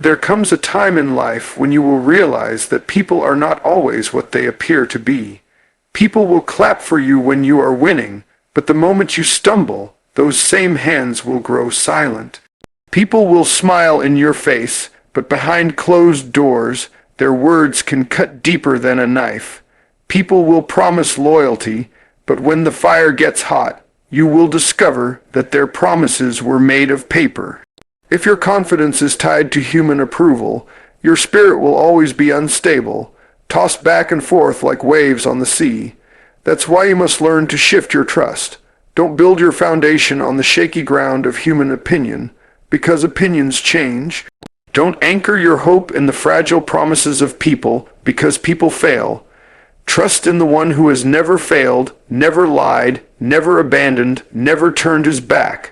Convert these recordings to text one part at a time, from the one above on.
There comes a time in life when you will realize that people are not always what they appear to be. People will clap for you when you are winning, but the moment you stumble, those same hands will grow silent. People will smile in your face, but behind closed doors, their words can cut deeper than a knife. People will promise loyalty, but when the fire gets hot, you will discover that their promises were made of paper. If your confidence is tied to human approval, your spirit will always be unstable, tossed back and forth like waves on the sea. That's why you must learn to shift your trust. Don't build your foundation on the shaky ground of human opinion, because opinions change. Don't anchor your hope in the fragile promises of people, because people fail. Trust in the one who has never failed, never lied, never abandoned, never turned his back.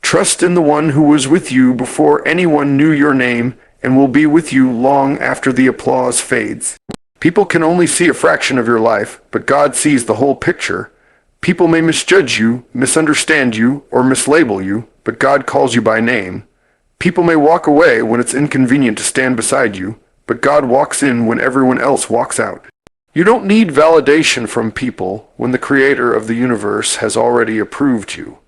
Trust in the one who was with you before anyone knew your name and will be with you long after the applause fades. People can only see a fraction of your life, but God sees the whole picture. People may misjudge you, misunderstand you, or mislabel you, but God calls you by name. People may walk away when it's inconvenient to stand beside you, but God walks in when everyone else walks out. You don't need validation from people when the Creator of the universe has already approved you.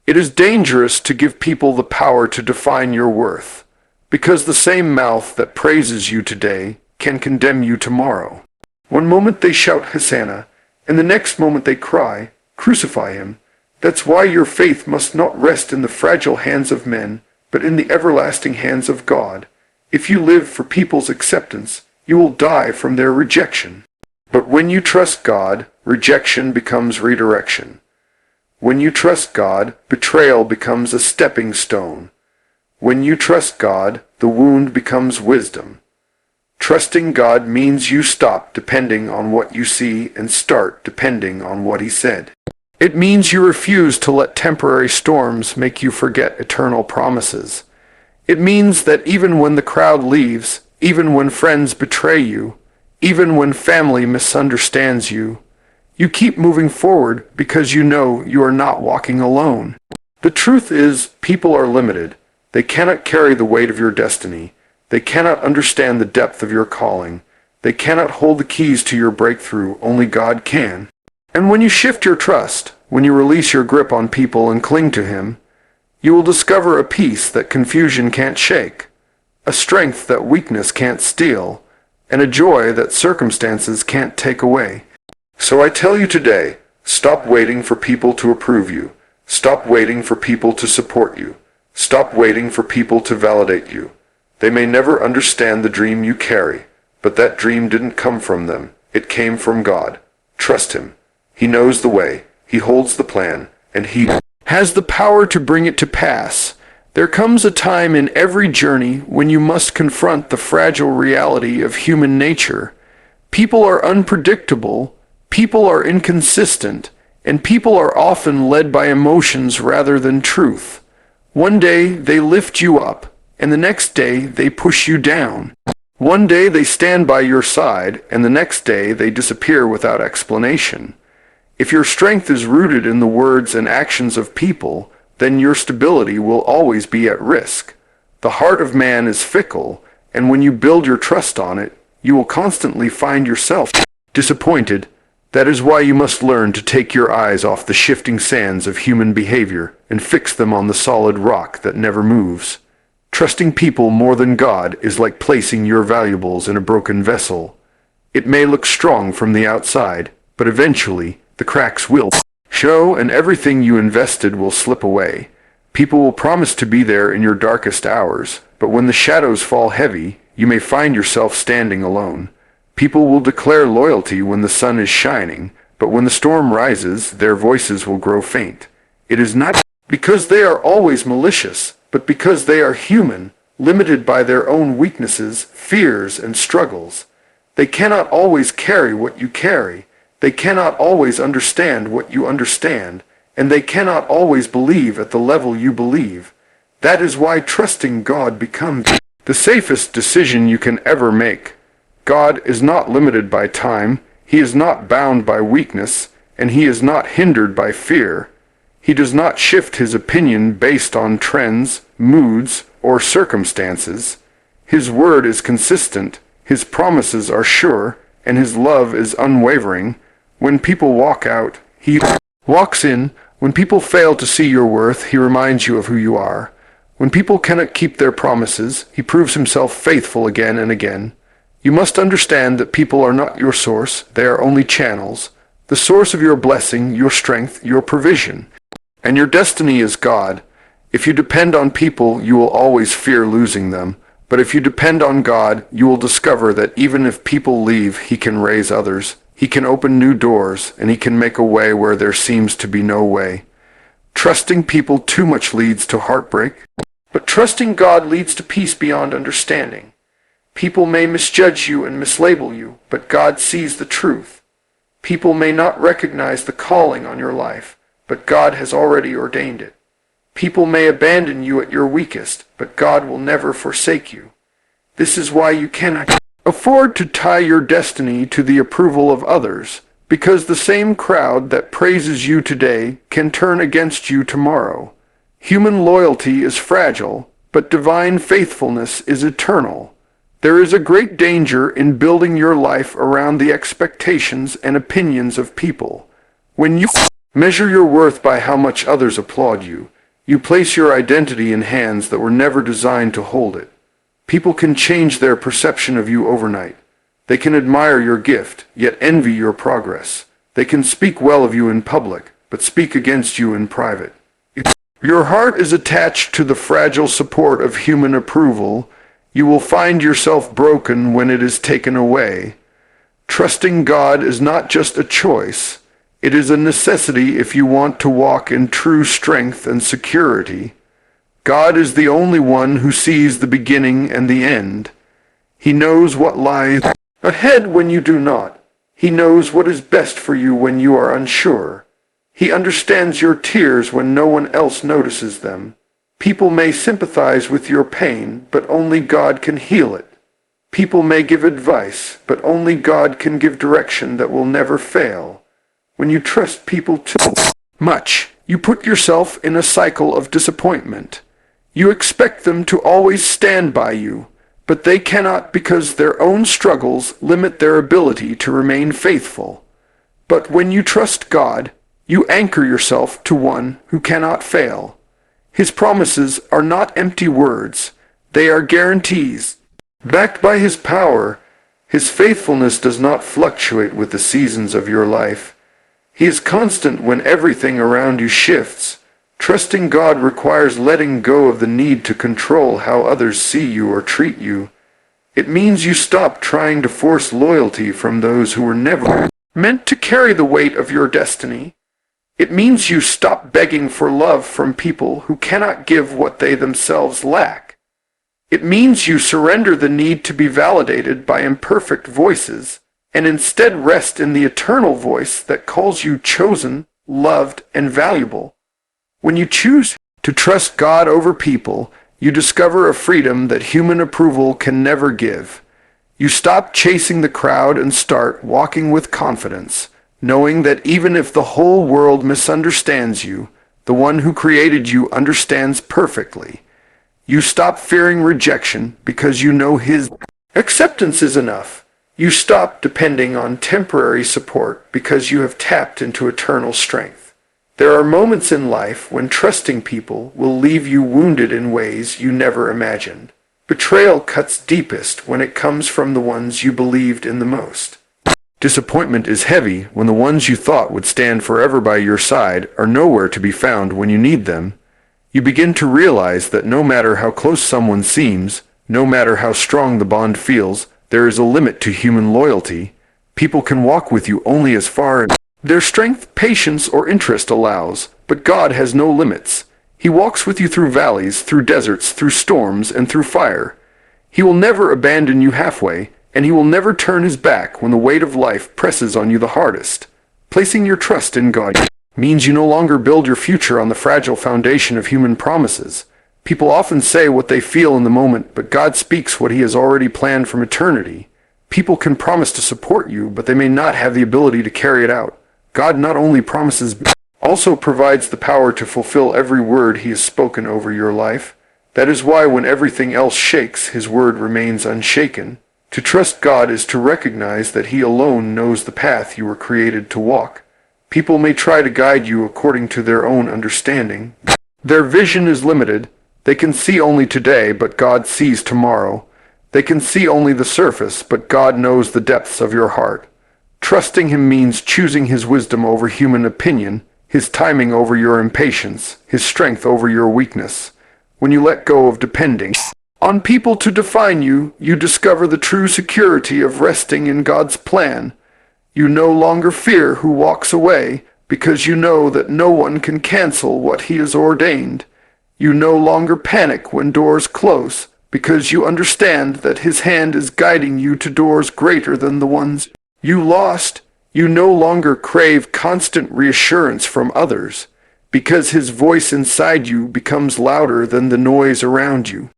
It is dangerous to give people the power to define your worth, because the same mouth that praises you today can condemn you tomorrow. One moment they shout Hosanna, and the next moment they cry, crucify him. That's why your faith must not rest in the fragile hands of men, but in the everlasting hands of God. If you live for people's acceptance, you will die from their rejection. But when you trust God, rejection becomes redirection. When you trust God, betrayal becomes a stepping stone. When you trust God, the wound becomes wisdom. Trusting God means you stop depending on what you see and start depending on what He said. It means you refuse to let temporary storms make you forget eternal promises. It means that even when the crowd leaves, even when friends betray you, even when family misunderstands you, you keep moving forward because you know you are not walking alone. The truth is, people are limited. They cannot carry the weight of your destiny. They cannot understand the depth of your calling. They cannot hold the keys to your breakthrough. Only God can. And when you shift your trust, when you release your grip on people and cling to Him, you will discover a peace that confusion can't shake, a strength that weakness can't steal, and a joy that circumstances can't take away. So I tell you today, stop waiting for people to approve you. Stop waiting for people to support you. Stop waiting for people to validate you. They may never understand the dream you carry, but that dream didn't come from them. It came from God. Trust Him. He knows the way. He holds the plan, and He has the power to bring it to pass. There comes a time in every journey when you must confront the fragile reality of human nature. People are unpredictable, people are inconsistent, and people are often led by emotions rather than truth. One day they lift you up, and the next day they push you down. One day they stand by your side, and the next day they disappear without explanation. If your strength is rooted in the words and actions of people, then your stability will always be at risk. The heart of man is fickle, and when you build your trust on it, you will constantly find yourself disappointed. That is why you must learn to take your eyes off the shifting sands of human behavior and fix them on the solid rock that never moves. Trusting people more than God is like placing your valuables in a broken vessel. It may look strong from the outside, but eventually the cracks will show and everything you invested will slip away. People will promise to be there in your darkest hours, but when the shadows fall heavy, you may find yourself standing alone. People will declare loyalty when the sun is shining, but when the storm rises, their voices will grow faint. It is not because they are always malicious, but because they are human, limited by their own weaknesses, fears, and struggles. They cannot always carry what you carry. They cannot always understand what you understand, and they cannot always believe at the level you believe. That is why trusting God becomes the safest decision you can ever make. God is not limited by time, He is not bound by weakness, and He is not hindered by fear. He does not shift His opinion based on trends, moods, or circumstances. His word is consistent, His promises are sure, and His love is unwavering. When people walk out, He walks in. When people fail to see your worth, He reminds you of who you are. When people cannot keep their promises, He proves Himself faithful again and again. You must understand that people are not your source, they are only channels. The source of your blessing, your strength, your provision. And your destiny is God. If you depend on people, you will always fear losing them. But if you depend on God, you will discover that even if people leave, He can raise others. He can open new doors, and He can make a way where there seems to be no way. Trusting people too much leads to heartbreak, but trusting God leads to peace beyond understanding. People may misjudge you and mislabel you, but God sees the truth. People may not recognize the calling on your life, but God has already ordained it. People may abandon you at your weakest, but God will never forsake you. This is why you cannot afford to tie your destiny to the approval of others, because the same crowd that praises you today can turn against you tomorrow. Human loyalty is fragile, but divine faithfulness is eternal. There is a great danger in building your life around the expectations and opinions of people. When you measure your worth by how much others applaud you, you place your identity in hands that were never designed to hold it. People can change their perception of you overnight. They can admire your gift, yet envy your progress. They can speak well of you in public, but speak against you in private. Your heart is attached to the fragile support of human approval. You will find yourself broken when it is taken away. Trusting God is not just a choice. It is a necessity if you want to walk in true strength and security. God is the only one who sees the beginning and the end. He knows what lies ahead when you do not. He knows what is best for you when you are unsure. He understands your tears when no one else notices them. People may sympathize with your pain, but only God can heal it. People may give advice, but only God can give direction that will never fail. When you trust people too much, you put yourself in a cycle of disappointment. You expect them to always stand by you, but they cannot because their own struggles limit their ability to remain faithful. But when you trust God, you anchor yourself to one who cannot fail. His promises are not empty words, they are guarantees. Backed by His power, His faithfulness does not fluctuate with the seasons of your life. He is constant when everything around you shifts. Trusting God requires letting go of the need to control how others see you or treat you. It means you stop trying to force loyalty from those who were never meant to carry the weight of your destiny. It means you stop begging for love from people who cannot give what they themselves lack. It means you surrender the need to be validated by imperfect voices, and instead rest in the eternal voice that calls you chosen, loved, and valuable. When you choose to trust God over people, you discover a freedom that human approval can never give. You stop chasing the crowd and start walking with confidence, knowing that even if the whole world misunderstands you, the one who created you understands perfectly. You stop fearing rejection because you know His acceptance is enough. You stop depending on temporary support because you have tapped into eternal strength. There are moments in life when trusting people will leave you wounded in ways you never imagined. Betrayal cuts deepest when it comes from the ones you believed in the most. Disappointment is heavy when the ones you thought would stand forever by your side are nowhere to be found when you need them. You begin to realize that no matter how close someone seems, no matter how strong the bond feels, there is a limit to human loyalty. People can walk with you only as far as their strength, patience, or interest allows, but God has no limits. He walks with you through valleys, through deserts, through storms, and through fire. He will never abandon you halfway, and He will never turn His back when the weight of life presses on you the hardest. Placing your trust in God means you no longer build your future on the fragile foundation of human promises. People often say what they feel in the moment, but God speaks what He has already planned from eternity. People can promise to support you, but they may not have the ability to carry it out. God not only promises, but also provides the power to fulfill every word He has spoken over your life. That is why when everything else shakes, his word remains unshaken. To trust God is to recognize that he alone knows the path you were created to walk. People may try to guide you according to their own understanding. Their vision is limited. They can see only today, but God sees tomorrow. They can see only the surface, but God knows the depths of your heart. Trusting him means choosing his wisdom over human opinion, his timing over your impatience, his strength over your weakness. When you let go of depending on people to define you, you discover the true security of resting in God's plan. You no longer fear who walks away, because you know that no one can cancel what he has ordained. You no longer panic when doors close, because you understand that his hand is guiding you to doors greater than the ones you lost. You no longer crave constant reassurance from others, because his voice inside you becomes louder than the noise around you.